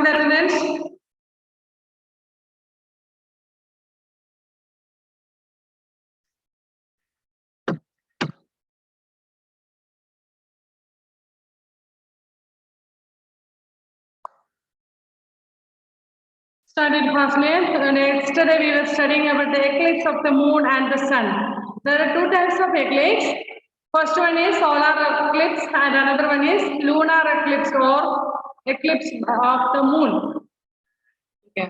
the attendance. Studied classmates. Yesterday we were studying about the eclipse of the moon and the sun. There are two types of eclipse. First one is solar eclipse and another one is lunar eclipse or eclipse of the moon. Okay.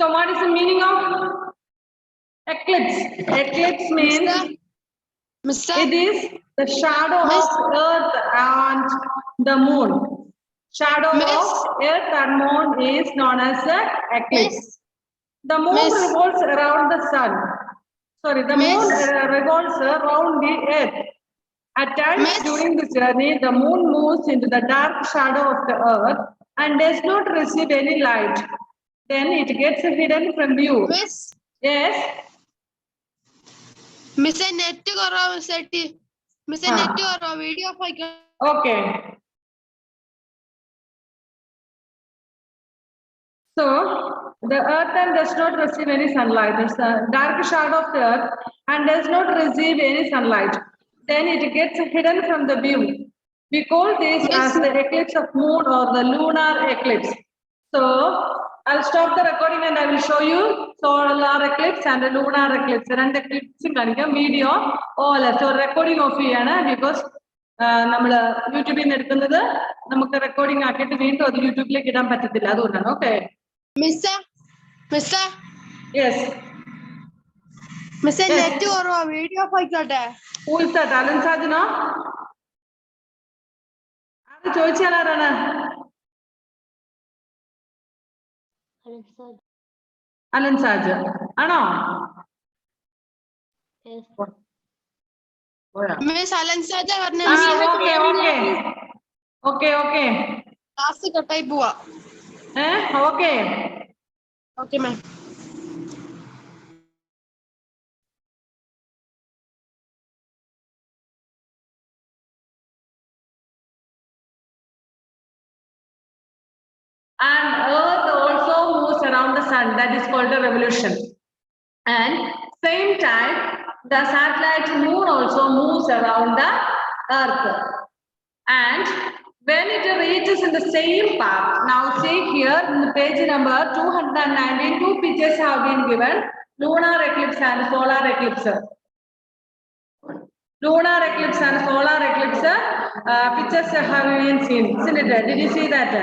So what is the meaning of eclipse? Eclipse means it is the shadow of Earth and the moon. Shadow of Earth and moon is known as the eclipse. The moon revolves around the sun. Sorry, the moon revolves around the earth. At times during the journey, the moon moves into the dark shadow of the earth and does not receive any light. Then it gets hidden from view. Miss. Yes. Miss, net karo Miss. Miss, net karo video file. Okay. So the earth does not receive any sunlight. It's a dark shadow of the earth and does not receive any sunlight. Then it gets hidden from the view. We call this as the eclipse of moon or the lunar eclipse. So I'll stop the recording and I will show you solar eclipse and the lunar eclipse. And the eclipse video all. So recording of because YouTube in the recording YouTube okay. Mister? Yes. Miss, net karo video file. Who is that? Alan Sajana? Alan Saja. Ano? Yes. Miss Alan Saja. Okay. Class katai bua. Okay. Okay, ma'am. And Earth also moves around the sun. That is called a revolution. And same time, the satellite moon also moves around the Earth. And when it reaches in the same path, now see here in the page number 219, two pictures have been given: lunar eclipse and solar eclipse. Lunar eclipse and solar eclipse pictures have been seen. Isn't it? Did you see that?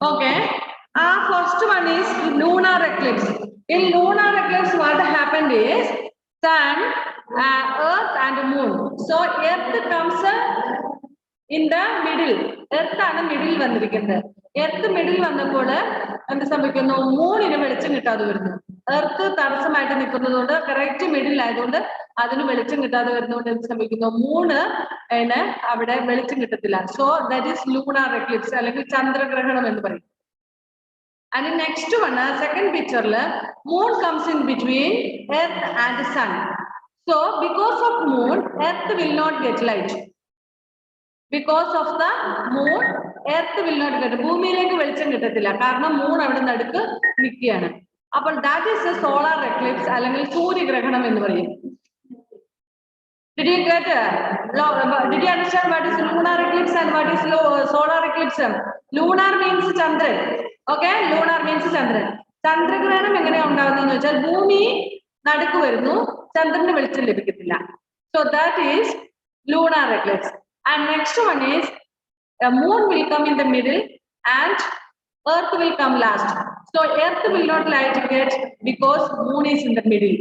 Okay. First one is lunar eclipse. In lunar eclipse, what happened is sun, earth and moon. So earth comes in the middle. Earth and middle vandirikkunnu. Earth middle vannapole endu sambhikkunnu moon ine velicham kittade varunu. Earth tadassamayitte nikkunnathukonde correct middle ayathukonde adinu velicham kittade varunonde endu sambhikkunnu moon ine avide velicham kittathilla. So that is lunar eclipse allekil chandra grahanam ennu parayum. And the next one, second picture, moon comes in between earth and the sun. So because of moon, earth will not get light. Because of the moon, earth will not get ഭൂമിയിലേക്ക് വെളിച്ചം കിട്ടത്തില്ല കാരണം moon അവിടെ നടുക്ക് നിൽക്കുകയാണ്. അപ്പോൾ that is a solar eclipse അല്ലെങ്കിൽ സൂര്യഗ്രഹണം എന്ന് പറയും. Did you get did you understand what is lunar eclipse and what is solar eclipse? Lunar means Chandran. Okay, lunar means Chandran. ചന്ദ്രഗ്രഹണം എങ്ങനെയാ ഉണ്ടാകുന്നതെന്ന് വെച്ചാൽ ഭൂമി നടുക്ക് വരുന്നു, ചന്ദ്രന് വെളിച്ചം ലഭിക്കത്തില്ല. So that is lunar eclipse. And next one is a moon will come in the middle and earth will come last. So earth will not light get because moon is in the middle.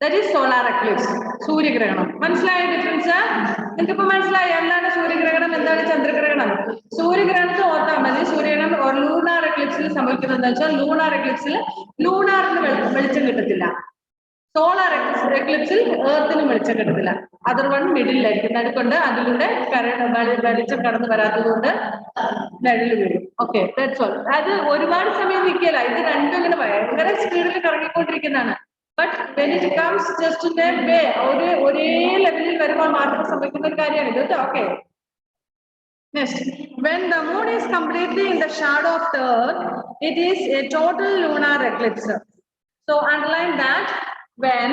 That is solar eclipse. സൂര്യഗ്രഹണം. മനസ്സിലായ difference? നിങ്ങൾക്ക് മനസ്സിലായി എന്താണ് സൂര്യഗ്രഹണം, എന്താണ് ചന്ദ്രഗ്രഹണം? സൂര്യഗ്രഹണത്തിൽ ഓർത്താൽ മതി. സൂര്യഗ്രഹണം ലൂണാർ എക്ലിപ്സിൽ സംഭവിക്കുന്നത് എന്താ വെച്ചാൽ ലൂണാർ എക്ലിപ്സിൽ ലൂണാറിന് വെളിച്ചം കിട്ടത്തില്ല. സോളാർ എക്ലിപ്സിൽ എർത്തിന് വെളിച്ചം കിട്ടത്തില്ല. അതർ വൺ മിഡിലായിരിക്കും, നടുക്കൊണ്ട് അതിലൂടെ വെളിച്ചം കടന്നു വരാത്തത് കൊണ്ട് നിഴൽ വീഴും. Okay, that's all. അത് ഒരുപാട് സമയം നിൽക്കില്ല. ഇത് രണ്ടും ഇങ്ങനെ ഭയങ്കര സ്പീഡിൽ കറങ്ങിക്കൊണ്ടിരിക്കുന്നതാണ്. But when it comes just in that way, ഒരേ ലെവലിൽ വരുമ്പോൾ മാത്രം സംഭവിക്കുന്ന ഒരു കാര്യമാണ് ഇത്. Okay. Next, when the moon is completely in the shadow of the earth, it is a total lunar eclipse. So underline that when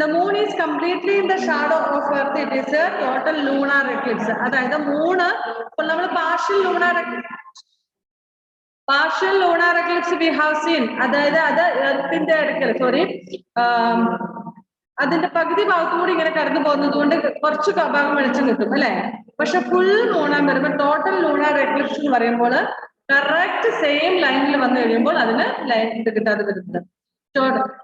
the moon is completely in the shadow of earth, it is a total lunar eclipse. അതായത് Moon ഇപ്പോൾ നമ്മൾ partial lunar eclipse we have seen. അതായത് അത് എർത്തിന്റെ അടുക്കൽ അതിന്റെ പകുതി ഭാഗത്തുകൂടി ഇങ്ങനെ കടന്നു പോകുന്നത് കൊണ്ട് കുറച്ച് ഭാഗം വെളിച്ചം കിട്ടും അല്ലെ. പക്ഷെ ഫുൾ മൂണാൻ വരുമ്പോൾ ടോട്ടൽ ലൂണാർ എക്ലിപ്സ് എന്ന് പറയുമ്പോൾ കറക്റ്റ് സെയിം ലൈനിൽ വന്നു കഴിയുമ്പോൾ അതിന് ലൈൻ ഇത് കിട്ടാതെ വരുന്നത്.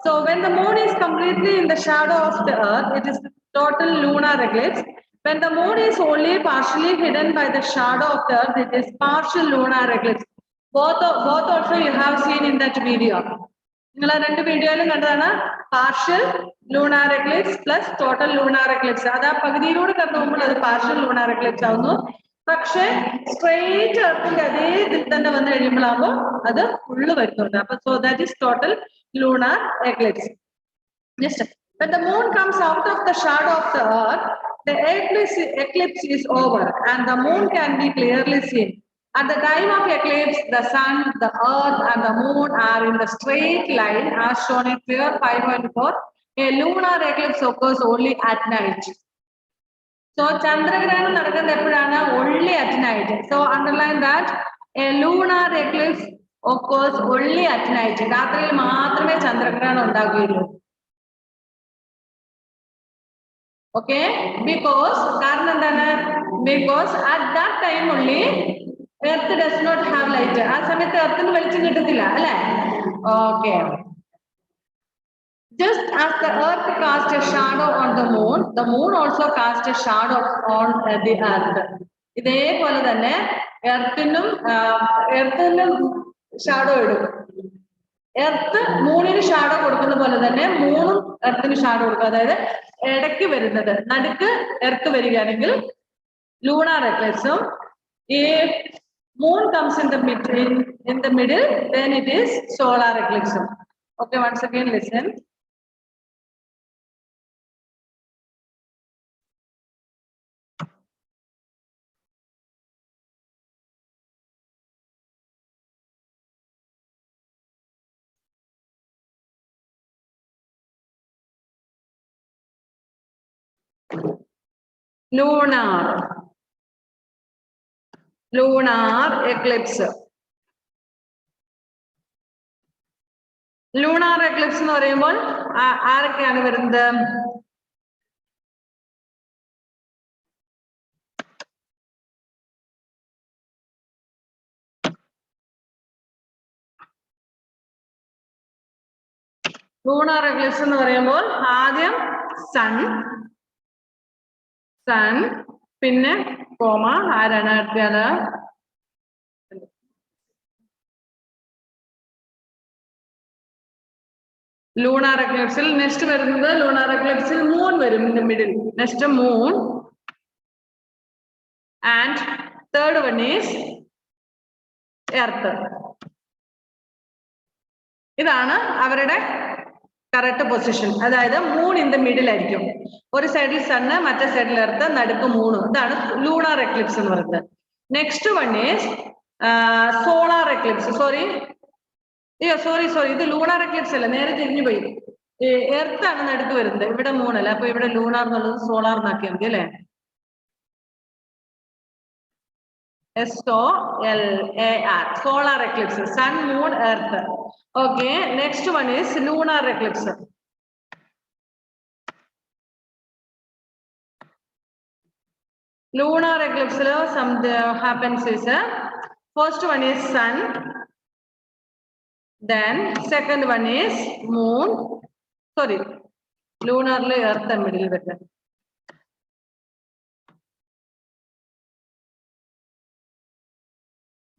So when the moon is completely in the shadow of the earth, it is total lunar eclipse. When the moon is only partially hidden by the shadow of the earth, it is partial lunar eclipse. Both also you have seen in that video. നിങ്ങൾ ആ രണ്ട് വീഡിയോയിലും കണ്ടതാണ് partial lunar Eclipse plus total lunar Eclipse. അത് ആ പകുതിയിലൂടെ കടന്നു പോകുമ്പോൾ അത് പാർഷ്യൽ ലൂണാർ എക്ലിപ്സ് ആവുന്നു. പക്ഷെ സ്ട്രെയിറ്റ് എർത്തിന്റെ അതേ ഇതിൽ തന്നെ വന്നു കഴിയുമ്പോഴാകുമ്പോൾ അത് ഫുള്ള് വരുന്നുണ്ട്. അപ്പൊ so that is total lunar eclipse. Next, when the moon comes out of the shadow of the earth, the eclipse is over and the moon can be clearly seen. At the time of eclipse, the sun, the earth and the moon are in the straight line as shown in figure 5.4. A lunar eclipse occurs only at night. So ചന്ദ്രഗ്രഹണം നടക്കുന്നത് എപ്പോഴാണ്? Only at night. So underline that a lunar eclipse occurs only at night. രാത്രിയിൽ മാത്രമേ ചന്ദ്രഗ്രഹണം ഉണ്ടാകുകയുള്ളൂ. Okay, because കാരണം എന്താണ്? Because at that time only earth does not have light. ആ സമയത്ത് എർത്തിന് വെളിച്ചം കിട്ടത്തില്ല അല്ലെ. Okay. Just as the earth casts a shadow on the moon also casts a shadow on the earth. ഇതേപോലെ തന്നെ എർത്തിനും ഷാഡോ ഇടും. എർത്ത് മൂണിന് ഷാഡോ കൊടുക്കുന്ന പോലെ തന്നെ മൂണും എർത്തിന് ഷാഡോ കൊടുക്കും. അതായത് ഇടയ്ക്ക് വരുന്നത് നടുക്ക് എർത്ത് വരികയാണെങ്കിൽ lunar എക്ലിപ്സും, if moon comes in the middle then it is solar eclipse. Okay, once again listen. lunar eclipse. lunar eclipse എന്ന് പറയുമ്പോൾ ആരൊക്കെയാണ് വരുന്നത്? lunar eclipse എന്ന് പറയുമ്പോൾ ആദ്യം സൺ പിന്നെ കോമ ആരാണ് അടുത്തത്? lunar eclipse നെക്സ്റ്റ് വരുന്നത് lunar eclipse മൂൺ വരും in the middle. Next moon and third one is earth. ഇതാണ് അവരുടെ കറക്റ്റ് പൊസിഷൻ. അതായത് മൂൺ ഇൻ ദ മിഡിൽ ആയിരിക്കും. ഒരു സൈഡിൽ സണ്ണ്, മറ്റേ സൈഡിൽ എർത്ത്, നടുക്ക് മൂണ്. ഇതാണ് ലൂണാർ എക്ലിപ്സ് എന്ന് പറയുന്നത്. Next one is solar Eclipse. Sorry ഇത് ലൂണാർ എക്ലിപ്സ് അല്ല, നേരെ തിരിഞ്ഞു പോയി. എർത്ത് ആണ് നടുക്ക് വരുന്നത്, ഇവിടെ മൂണല്ല. അപ്പൊ ഇവിടെ ലൂണാർ എന്നുള്ളത് സോളാർ എന്നാക്കിയാൽ മതി അല്ലെ. SOLAR, solar eclipse, sun, moon, earth. Okay, next one is lunar eclipse. Lunar eclipse something happens is first one is sun, then second one is moon. Sorry, lunar earth and middle better.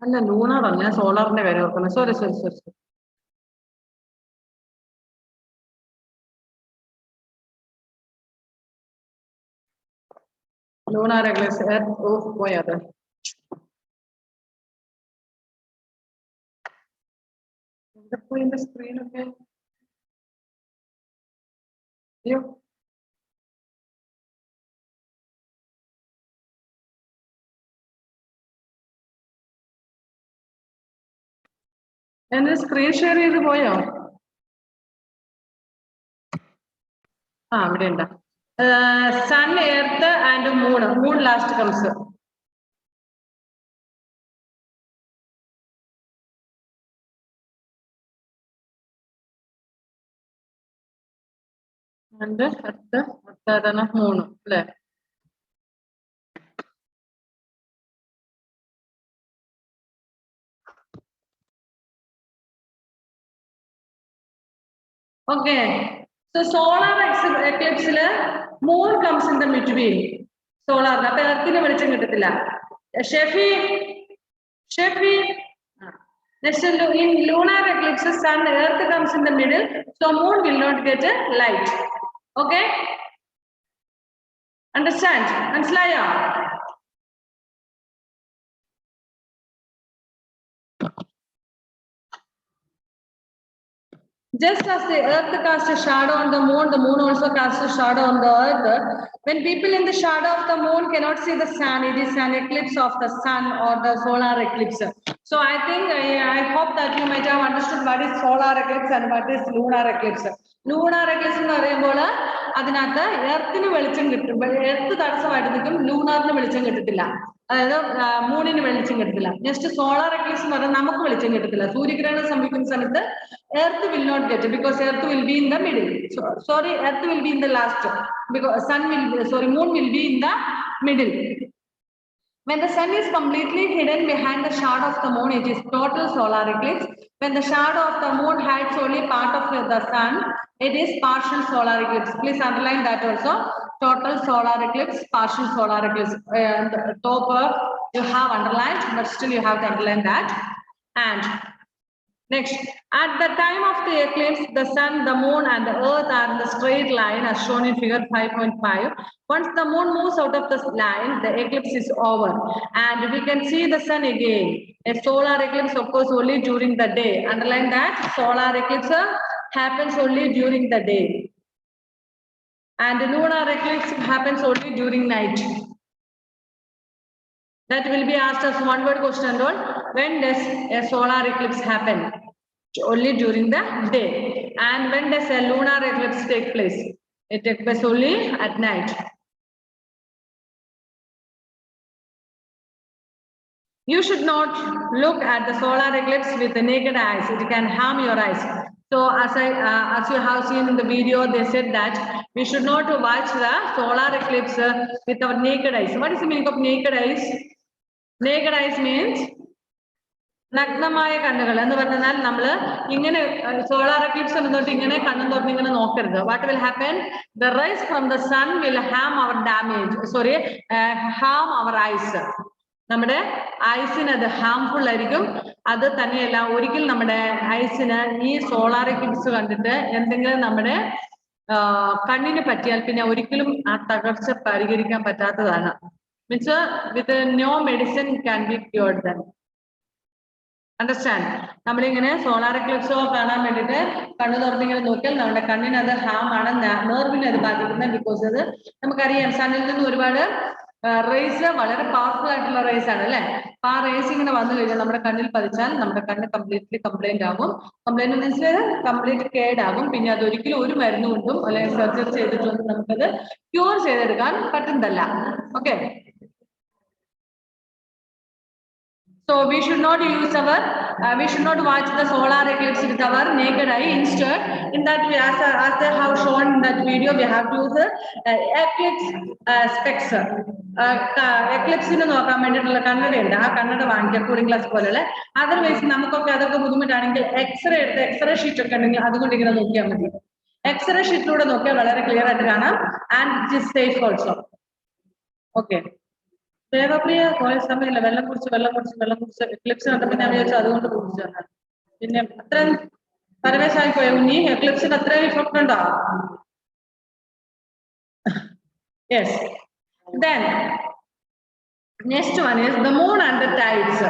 അല്ല lunar അല്ല, ഞാൻ സോളാറിന്റെ കാര്യം ഓർക്കുന്നത്. Sorry. Lunar Eclipse പോയത് in the screen, okay? You. And the screen share is the boy. Sun, Earth, and Moon. Moon last comes. And the Moon. Okay. So solar eclipse, Moon comes in the between. Solar, that Earth in the Shefi. Next, in lunar eclipse, Sun, Earth comes in the middle, so Moon will not get a light. Okay? Understand? Manslaya? Just as the Earth casts a shadow on the Moon also casts a shadow on the Earth. When people in the shadow of the Moon cannot see the Sun, it is an eclipse of the Sun or the solar eclipse. So I think, I hope that you might have understood what is solar eclipse and what is lunar eclipse. Lunar eclipse എന്ന് പറയുമ്പോൾ അതിനകത്ത് എർത്തിന് വെളിച്ചം കിട്ടും, earth തടസ്സമായിട്ട് നിൽക്കും, ലൂണറിന് വെളിച്ചം കിട്ടത്തില്ല, അതായത് മൂണിന് വെളിച്ചം കിട്ടത്തില്ല. നെക്സ്റ്റ് സോളാർ എക്ലിപ്സ് എന്ന് പറഞ്ഞാൽ നമുക്ക് വെളിച്ചം കിട്ടത്തില്ല. സൂര്യഗ്രഹണം സംഭവിക്കുന്ന സമയത്ത് earth will not get, because earth will be in the middle, sorry earth will be in the last, because moon will be in the middle. When the sun is completely hidden behind the shadow of the moon, it is total solar eclipse. When the shadow of the moon hides only part of the sun, it is partial solar eclipse. Please underline that also. Total solar eclipse, partial solar eclipse. The top you have underlined, but still you have to underline that. And next, at the time of the eclipse, the sun, the moon, and the earth are in the straight line as shown in figure 5.5. Once the moon moves out of the line, the eclipse is over, and we can see the sun again. A solar eclipse occurs only during the day. Underline that. Solar eclipse happens only during the day, and the lunar eclipse happens only during night. That will be asked as one word question. When does a solar eclipse happen? Only during the day. And when does a lunar eclipse take place? It takes place only at night. You should not look at the solar eclipse with the naked eyes. It can harm your eyes. So as you have seen in the video, they said that we should not watch the solar eclipse with our naked eyes. What is the meaning of naked eyes? Naked eyes means നഗ്നമായ കണ്ണുകൾ എന്ന് പറഞ്ഞാൽ നമ്മൾ ഇങ്ങനെ solar Eclipse എന്നിട്ട് ഇങ്ങനെ കണ്ണും തുറന്ന് ഇങ്ങനെ നോക്കരുത്. What will happen? The rays from the sun will harm our eyes. നമ്മുടെ ഐസിന് അത് ഹാംഫുൾ ആയിരിക്കും. അത് തന്നെയല്ല, ഒരിക്കൽ നമ്മുടെ ഐസിന് ഈ സോളാർ എക്ലിപ്സ് കണ്ടിട്ട് എന്തെങ്കിലും നമ്മുടെ കണ്ണിന് പറ്റിയാൽ പിന്നെ ഒരിക്കലും ആ തകർച്ച പരിഹരിക്കാൻ പറ്റാത്തതാണ്. Means with no medicine can be cured then. Understand? നമ്മളിങ്ങനെ സോളാർ എക്ലിപ്സോ കാണാൻ വേണ്ടിയിട്ട് കണ്ണു തുറന്നിങ്ങനെ നോക്കിയാൽ നമ്മുടെ കണ്ണിന് അത് ഹാം ആണ്, നെർവിനെ അത് ബാധിക്കുന്നത്. ബിക്കോസ് അത് നമുക്കറിയാം സണ്ണിൽ നിന്ന് ഒരുപാട് റേസ്, വളരെ പവർഫുൾ ആയിട്ടുള്ള റേസ് ആണ് അല്ലെ. അപ്പൊ ആ റേസ് ഇങ്ങനെ വന്നു കഴിഞ്ഞാൽ നമ്മുടെ കണ്ണിൽ പതിച്ചാൽ നമ്മുടെ കണ്ണ് കംപ്ലീറ്റ്ലി കംപ്ലൈന്റ് ആകും. കംപ്ലൈന്റ് മീൻസ് കംപ്ലീറ്റ് കേടാകും. പിന്നെ അത് ഒരിക്കലും ഒരു മരുന്ന് കൊണ്ടും അല്ലെങ്കിൽ സർജറി ചെയ്തിട്ടൊന്നും നമുക്കത് ക്യൂർ ചെയ്തെടുക്കാൻ പറ്റുന്നതല്ല. Okay. So we should not use we should not watch the solar eclipse with our naked eye. Instead, in that way, as they have shown in that video, we have to use eclipse specs. എക്ലിപ്സിന് നോക്കാൻ വേണ്ടിയിട്ടുള്ള കണ്ണടയുണ്ട്. ആ കണ്ണട വാങ്ങിക്കാം, cooling glass പോലെയുള്ള. Otherwise നമുക്കൊക്കെ അതൊക്കെ ബുദ്ധിമുട്ടാണെങ്കിൽ x-ray എടുത്ത്, x-ray sheet ഒക്കെ ഉണ്ടെങ്കിൽ അതുകൊണ്ട് ഇങ്ങനെ നോക്കിയാൽ മതി. എക്സ്റേ ഷീറ്റിലൂടെ നോക്കിയാൽ വളരെ ക്ലിയർ ആയിട്ട് കാണാം. And it is safe also. Okay. Devapriya പോയ സമയമില്ല, വെള്ളം കുടിച്ച് എക്ലിപ്സ് കണ്ടപ്പോൾ ഞാൻ വിചാരിച്ചു അതുകൊണ്ട് കുടിച്ചാണ്. പിന്നെ അത്രയും പരവേശമായി പോയ ഉണ്ണി, എക്ലിപ്സിന് അത്രയും ഇഫക്റ്റ് ഉണ്ടോ? Yes. Then next one is the moon and the tides.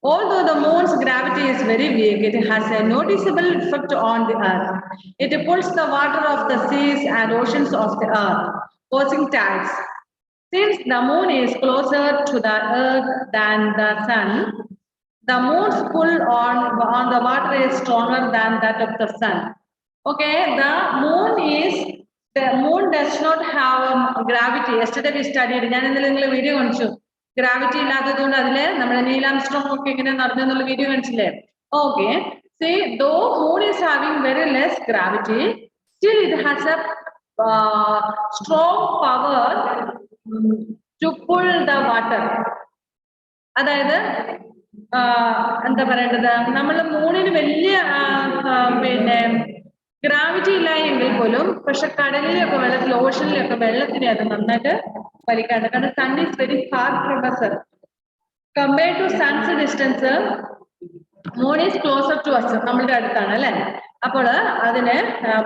Although the moon's gravity is very weak, it has a noticeable effect on the earth. It pulls the water of the seas and oceans of the earth, causing tides. Since the moon is closer to the earth than the sun, the moon's pull on the water is stronger than that of the sun. Okay, the moon does not have gravity. Yesterday we studied, ഞാൻ ഇന്നലെ നിങ്ങൾ video കാണിച്ചു. Gravity ഇല്ലാത്തതുകൊണ്ട് അതില് നമ്മുടെ Neil Armstrong ഒക്കെ ഇങ്ങനെ നടന്നുള്ള video കാണിച്ചില്ലേ? Okay, see, though moon is having very less gravity, still it has a strong power to pull the water. അതായത് എന്താ പറയേണ്ടത്, നമ്മൾ മൂണിന് വലിയ പിന്നെ ഗ്രാവിറ്റി ഇല്ല എങ്കിൽ പോലും പക്ഷെ കടലിലൊക്കെ വെള്ളത്തിൽ ഓഷനിലൊക്കെ വെള്ളത്തിനെ അത് നന്നായിട്ട് വലിക്കാണ്ട്. കാരണം sun is very far from us. Compared to suns distance moon is closer to us, നമ്മളുടെ അടുത്താണ് അല്ലെ. അപ്പോൾ അതിന്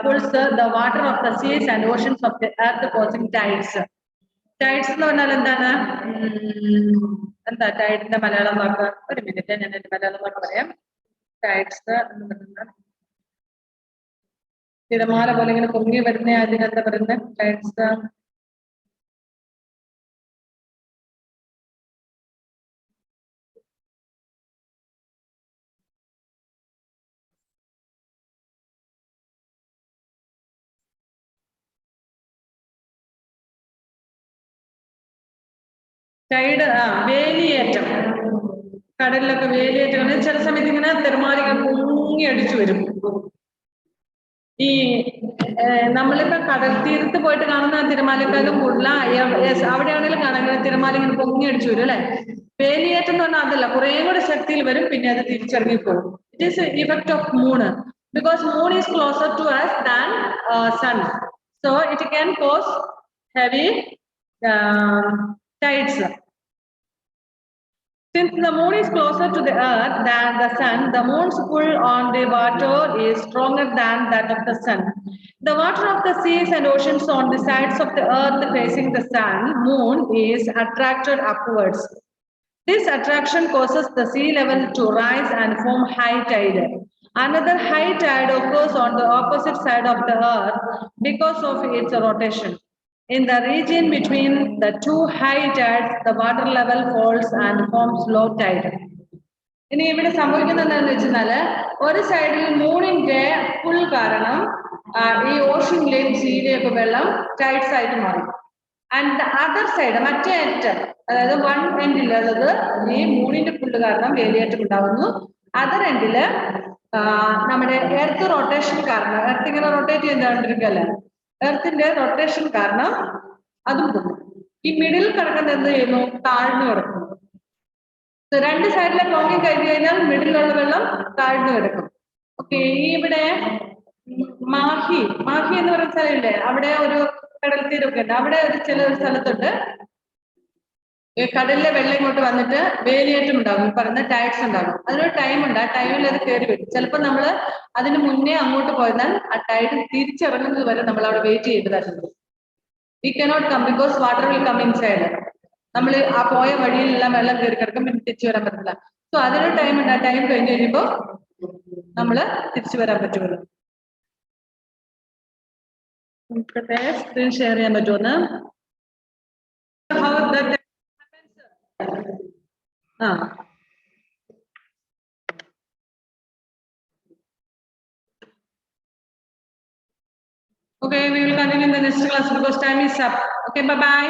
pulls the water of the seas and oceans of the earth causing tides. Tides എന്ന് പറഞ്ഞാൽ എന്താണ്? എന്താ ടൈഡിന്റെ മലയാളം വാക്ക്? ഒരു മിനിറ്റ്, ഞാൻ എന്റെ മലയാളം വാക്ക് പറയാം. ടൈഡ്സ് എന്ന് പറയുന്നത് തിരമാല പോലെ ഇങ്ങനെ പൊങ്ങി വരുന്ന അതിനെന്താ പറയുന്നത്? Tides Tide വേലിയേറ്റം. കടലിലൊക്കെ വേലിയേറ്റം ചില സമയത്ത് ഇങ്ങനെ തിരമാലകൾ പൊങ്ങി അടിച്ചു വരും. ഈ നമ്മളിപ്പോ കടൽ തീരത്ത് പോയിട്ട് കാണുന്ന തിരമാലക്കാരും കൂടുതൽ അവിടെയാണെങ്കിലും കാണാൻ തിരമാല ഇങ്ങനെ പൊങ്ങി അടിച്ചു വരും അല്ലെ. വേലിയേറ്റം എന്ന് പറഞ്ഞാൽ അതല്ല, കുറേ കൂടെ ശക്തിയിൽ വരും, പിന്നെ അത് തിരിച്ചിറങ്ങി പോകും. It is effect of moon because moon is closer to us than sun, so it can cause heavy tides. Since the moon is closer to the earth than the sun, the moon's pull on the water is stronger than that of the sun. The water of the seas and oceans on the sides of the earth facing the sun, moon, is attracted upwards. This attraction causes the sea level to rise and form high tide. Another high tide occurs on the opposite side of the earth because of its rotation. In the region between the two high tides, the water level falls and forms low tide. ഇനി ഇവിടെ സംഭവിക്കുന്നത് എന്താണെന്ന് വെച്ചാല് ഒരു സൈഡിൽ മൂണിന്റെ pull കാരണം ഈ ഓഷനിലെയും സീയിലെയും ഒക്കെ വെള്ളം ടൈഡ്സ് ആയിട്ട് മാറും. ആൻഡ് ദ അതർ സൈഡ്, മറ്റേ അറ്റം, അതായത് വൺ എൻഡിലുള്ളത് ഈ മൂണിന്റെ പുള്ള് കാരണം വേലിയേറ്റം ഉണ്ടാവുന്നു. അതർ എൻഡില് നമ്മുടെ എർത്ത് റൊട്ടേഷൻ കാരണം, എർത്ത് ഇങ്ങനെ റൊട്ടേറ്റ് ചെയ്തുകൊണ്ടിരിക്കുകയല്ലേ, എർത്തിന്റെ റൊട്ടേഷൻ കാരണം അതും പോകും. ഈ മിഡിൽ കിടക്കുന്നത് എന്ത് ചെയ്യുന്നു? താഴ്ന്നു കിടക്കുന്നു. രണ്ട് സൈഡിലെ പൊങ്ങി കഴിഞ്ഞു കഴിഞ്ഞാൽ മിഡിലുള്ള വെള്ളം താഴ്ന്നു കിടക്കും. ഓക്കെ, ഇവിടെ മാഹി എന്ന് പറയുന്ന സ്ഥലമില്ലേ, അവിടെ ഒരു കടൽ തീരമൊക്കെ ഉണ്ട്. അവിടെ ചില സ്ഥലത്തുണ്ട് കടലിലെ വെള്ളം ഇങ്ങോട്ട് വന്നിട്ട് വേലിയേറ്റം ഉണ്ടാകും, പറയുന്ന ടൈഡ്സ് ഉണ്ടാകും. അതിനൊരു ടൈം ഉണ്ട്, ആ ടൈമിൽ അത് കയറി വരും. ചിലപ്പോൾ നമ്മൾ അതിന് മുന്നേ അങ്ങോട്ട് പോയാൽ ആ ടൈഡ് തിരിച്ചിറങ്ങുന്നത് വരെ നമ്മൾ അവിടെ വെയിറ്റ് ചെയ്യേണ്ടതായിട്ടുണ്ട്. We cannot come because water will come inside. നമ്മൾ ആ പോയ വഴിയിലെല്ലാം വെള്ളം കയറി കിടക്കും, പിന്നെ തിരിച്ചു വരാൻ പറ്റില്ല. സോ അതിനൊരു ടൈം ഉണ്ട്, ആ ടൈം കഴിഞ്ഞ് കഴിയുമ്പോൾ നമ്മൾ തിരിച്ചു വരാൻ പറ്റുള്ളൂ. സ്ക്രീൻ ഷെയർ ചെയ്യാൻ പറ്റുമെന്ന്. Okay, we will continue in the next class because time is up. Okay, bye-bye.